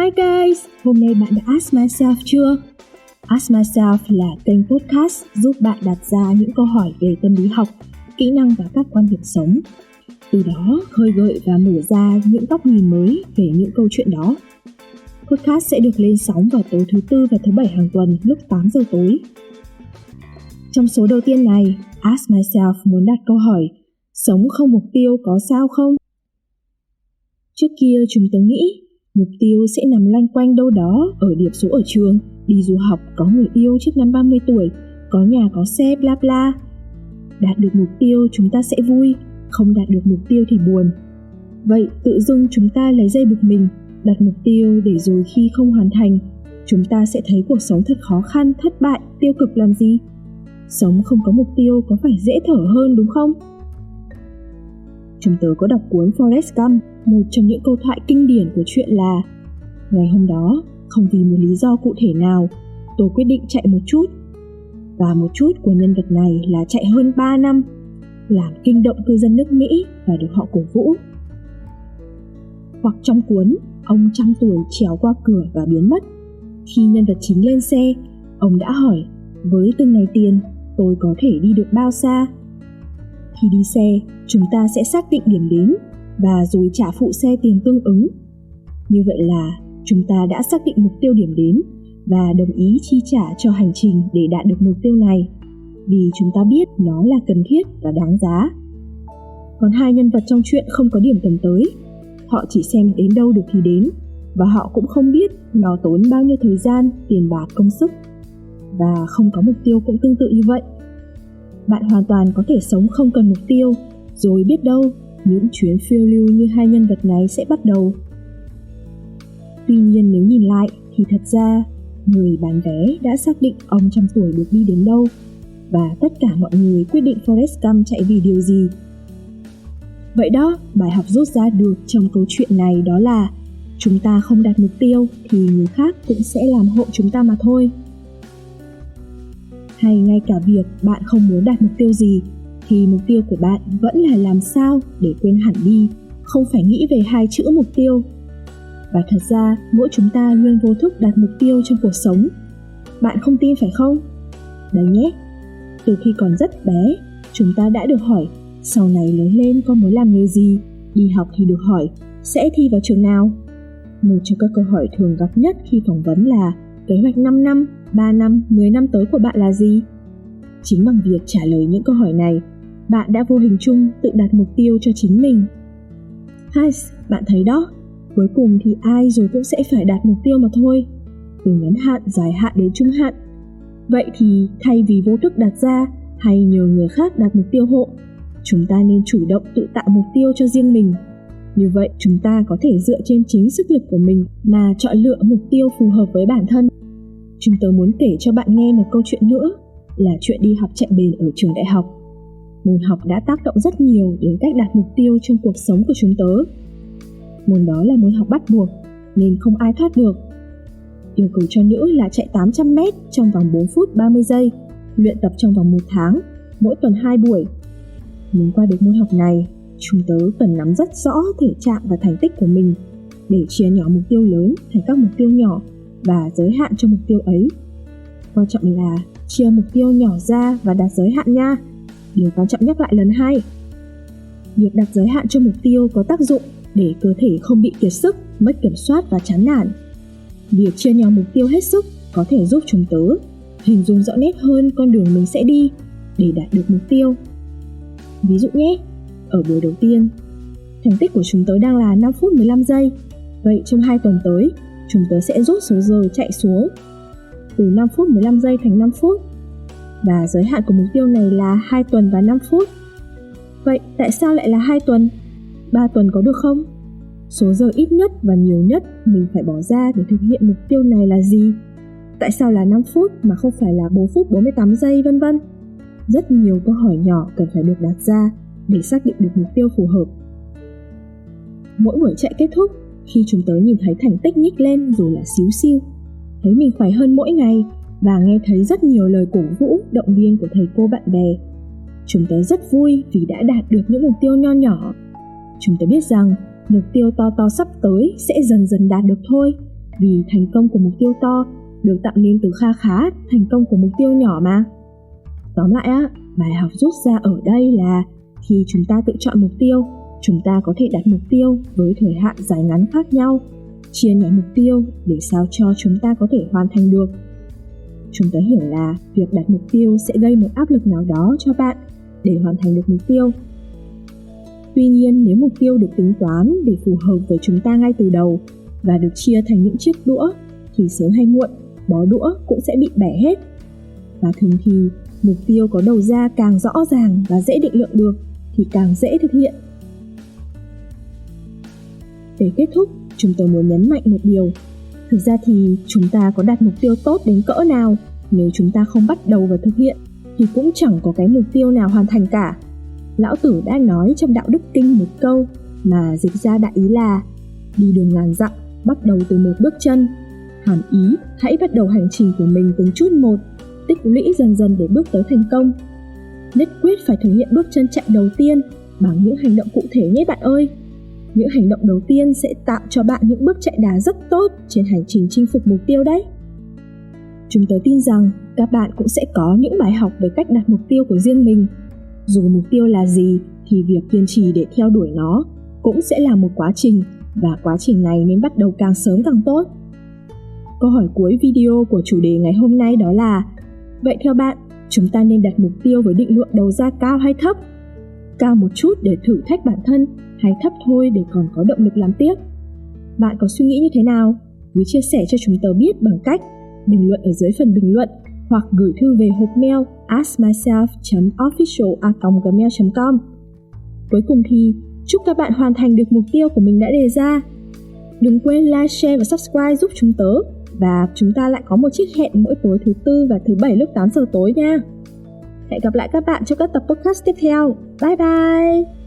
Hi guys, hôm nay bạn đã Ask Myself chưa? Ask Myself là kênh podcast giúp bạn đặt ra những câu hỏi về tâm lý học, kỹ năng và các quan điểm sống. Từ đó khơi gợi và mở ra những góc nhìn mới về những câu chuyện đó. Podcast sẽ được lên sóng vào tối thứ Tư và thứ Bảy hàng tuần lúc 8 giờ tối. Trong số đầu tiên này, Ask Myself muốn đặt câu hỏi: sống không mục tiêu có sao không? Trước kia chúng tớ nghĩ mục tiêu sẽ nằm loanh quanh đâu đó ở điểm số ở trường, đi du học, có người yêu trước năm 30 tuổi, có nhà có xe bla bla. Đạt được mục tiêu chúng ta sẽ vui, không đạt được mục tiêu thì buồn. Vậy tự dưng chúng ta lấy dây buộc mình, đặt mục tiêu để rồi khi không hoàn thành, chúng ta sẽ thấy cuộc sống thật khó khăn, thất bại, tiêu cực làm gì? Sống không có mục tiêu có phải dễ thở hơn đúng không? Chúng tớ có đọc cuốn Forrest Gump, một trong những câu thoại kinh điển của chuyện là: ngày hôm đó, không vì một lý do cụ thể nào, tôi quyết định chạy một chút. Và một chút của nhân vật này là chạy hơn 3 năm, làm kinh động cư dân nước Mỹ và được họ cổ vũ. Hoặc trong cuốn Ông 100 tuổi trèo qua cửa và biến mất, khi nhân vật chính lên xe, ông đã hỏi: với từng này tiền, tôi có thể đi được bao xa? Khi đi xe, chúng ta sẽ xác định điểm đến và rồi trả phụ xe tiền tương ứng. Như vậy là chúng ta đã xác định mục tiêu điểm đến và đồng ý chi trả cho hành trình để đạt được mục tiêu này, vì chúng ta biết nó là cần thiết và đáng giá. Còn hai nhân vật trong chuyện không có điểm cần tới. Họ chỉ xem đến đâu được thì đến, và họ cũng không biết nó tốn bao nhiêu thời gian, tiền bạc, công sức. Và không có mục tiêu cũng tương tự như vậy. Bạn hoàn toàn có thể sống không cần mục tiêu, rồi biết đâu những chuyến phiêu lưu như hai nhân vật này sẽ bắt đầu. Tuy nhiên nếu nhìn lại thì thật ra người bán vé đã xác định ông 100 tuổi được đi đến đâu, và tất cả mọi người quyết định Forrest Gump chạy vì điều gì. Vậy đó, bài học rút ra được trong câu chuyện này đó là chúng ta không đặt mục tiêu thì người khác cũng sẽ làm hộ chúng ta mà thôi. Hay ngay cả việc bạn không muốn đạt mục tiêu gì thì mục tiêu của bạn vẫn là làm sao để quên hẳn đi, không phải nghĩ về hai chữ mục tiêu. Và thật ra mỗi chúng ta luôn vô thức đặt mục tiêu trong cuộc sống. Bạn không tin phải không? Đấy nhé, từ khi còn rất bé, chúng ta đã được hỏi sau này lớn lên con muốn làm nghề gì, đi học thì được hỏi sẽ thi vào trường nào. Một trong các câu hỏi thường gặp nhất khi phỏng vấn là kế hoạch 5 năm, 3 năm, 10 năm tới của bạn là gì? Chính bằng việc trả lời những câu hỏi này, bạn đã vô hình chung tự đặt mục tiêu cho chính mình. Hay, bạn thấy đó, cuối cùng thì ai rồi cũng sẽ phải đặt mục tiêu mà thôi, từ ngắn hạn, dài hạn đến trung hạn. Vậy thì thay vì vô thức đặt ra hay nhờ người khác đặt mục tiêu hộ, chúng ta nên chủ động tự tạo mục tiêu cho riêng mình. Như vậy chúng ta có thể dựa trên chính sức lực của mình mà chọn lựa mục tiêu phù hợp với bản thân. Chúng tớ muốn kể cho bạn nghe một câu chuyện nữa, là chuyện đi học chạy bền ở trường đại học. Môn học đã tác động rất nhiều đến cách đặt mục tiêu trong cuộc sống của chúng tớ. Môn đó là môn học bắt buộc nên không ai thoát được. Yêu cầu cho nữ là chạy 800m trong vòng 4 phút 30 giây, luyện tập trong vòng 1 tháng, mỗi tuần 2 buổi. Muốn qua được môn học này, chúng tớ cần nắm rất rõ thể trạng và thành tích của mình để chia nhỏ mục tiêu lớn thành các mục tiêu nhỏ và giới hạn cho mục tiêu ấy. Quan trọng là chia mục tiêu nhỏ ra và đặt giới hạn nha. Điều quan trọng nhắc lại lần 2. Việc đặt giới hạn cho mục tiêu có tác dụng để cơ thể không bị kiệt sức, mất kiểm soát và chán nản. Việc chia nhỏ mục tiêu hết sức có thể giúp chúng tớ hình dung rõ nét hơn con đường mình sẽ đi để đạt được mục tiêu. Ví dụ nhé, ở buổi đầu tiên, thành tích của chúng tớ đang là 5 phút 15 giây. Vậy trong 2 tuần tới, chúng tớ sẽ rút số giờ chạy xuống từ 5 phút 15 giây thành 5 phút. Và giới hạn của mục tiêu này là 2 tuần và 5 phút. Vậy tại sao lại là 2 tuần? 3 tuần có được không? Số giờ ít nhất và nhiều nhất mình phải bỏ ra để thực hiện mục tiêu này là gì? Tại sao là 5 phút mà không phải là 4 phút 48 giây vân vân? Rất nhiều câu hỏi nhỏ cần phải được đặt ra để xác định được mục tiêu phù hợp. Mỗi buổi chạy kết thúc, khi chúng tớ nhìn thấy thành tích nhích lên dù là xíu xiu, thấy mình khỏe hơn mỗi ngày và nghe thấy rất nhiều lời cổ vũ, động viên của thầy cô bạn bè, chúng tớ rất vui vì đã đạt được những mục tiêu nho nhỏ. Chúng tớ biết rằng mục tiêu to to sắp tới sẽ dần dần đạt được thôi, vì thành công của mục tiêu to được tạo nên từ kha khá thành công của mục tiêu nhỏ mà. Tóm lại bài học rút ra ở đây là khi chúng ta tự chọn mục tiêu, chúng ta có thể đặt mục tiêu với thời hạn dài ngắn khác nhau, chia nhỏ mục tiêu để sao cho chúng ta có thể hoàn thành được. Chúng ta hiểu là việc đặt mục tiêu sẽ gây một áp lực nào đó cho bạn để hoàn thành được mục tiêu. Tuy nhiên, nếu mục tiêu được tính toán để phù hợp với chúng ta ngay từ đầu và được chia thành những chiếc đũa, thì sớm hay muộn, bó đũa cũng sẽ bị bẻ hết. Và thường thì, mục tiêu có đầu ra càng rõ ràng và dễ định lượng được thì càng dễ thực hiện. Để kết thúc, chúng tôi muốn nhấn mạnh một điều. Thực ra thì chúng ta có đặt mục tiêu tốt đến cỡ nào, nếu chúng ta không bắt đầu và thực hiện thì cũng chẳng có cái mục tiêu nào hoàn thành cả. Lão Tử đã nói trong Đạo Đức Kinh một câu mà dịch ra đại ý là đi đường ngàn dặm, bắt đầu từ một bước chân. Hàm ý, hãy bắt đầu hành trình của mình từng chút một, tích lũy dần dần để bước tới thành công. Nhất quyết phải thực hiện bước chân chạy đầu tiên bằng những hành động cụ thể nhé bạn ơi. Những hành động đầu tiên sẽ tạo cho bạn những bước chạy đà rất tốt trên hành trình chinh phục mục tiêu đấy. Chúng tôi tin rằng các bạn cũng sẽ có những bài học về cách đặt mục tiêu của riêng mình. Dù mục tiêu là gì thì việc kiên trì để theo đuổi nó cũng sẽ là một quá trình, và quá trình này nên bắt đầu càng sớm càng tốt. Câu hỏi cuối video của chủ đề ngày hôm nay đó là: vậy theo bạn, chúng ta nên đặt mục tiêu với định lượng đầu ra cao hay thấp? Cao một chút để thử thách bản thân, hay thấp thôi để còn có động lực làm tiếp? Bạn có suy nghĩ như thế nào? Cứ chia sẻ cho chúng tớ biết bằng cách bình luận ở dưới phần bình luận hoặc gửi thư về hộp mail askmyself.official@gmail.com. Cuối cùng thì chúc các bạn hoàn thành được mục tiêu của mình đã đề ra. Đừng quên like, share và subscribe giúp chúng tớ. Và chúng ta lại có một chiếc hẹn mỗi tối thứ Tư và thứ Bảy lúc 8 giờ tối nha. Hẹn gặp lại các bạn trong các tập podcast tiếp theo. Bye bye!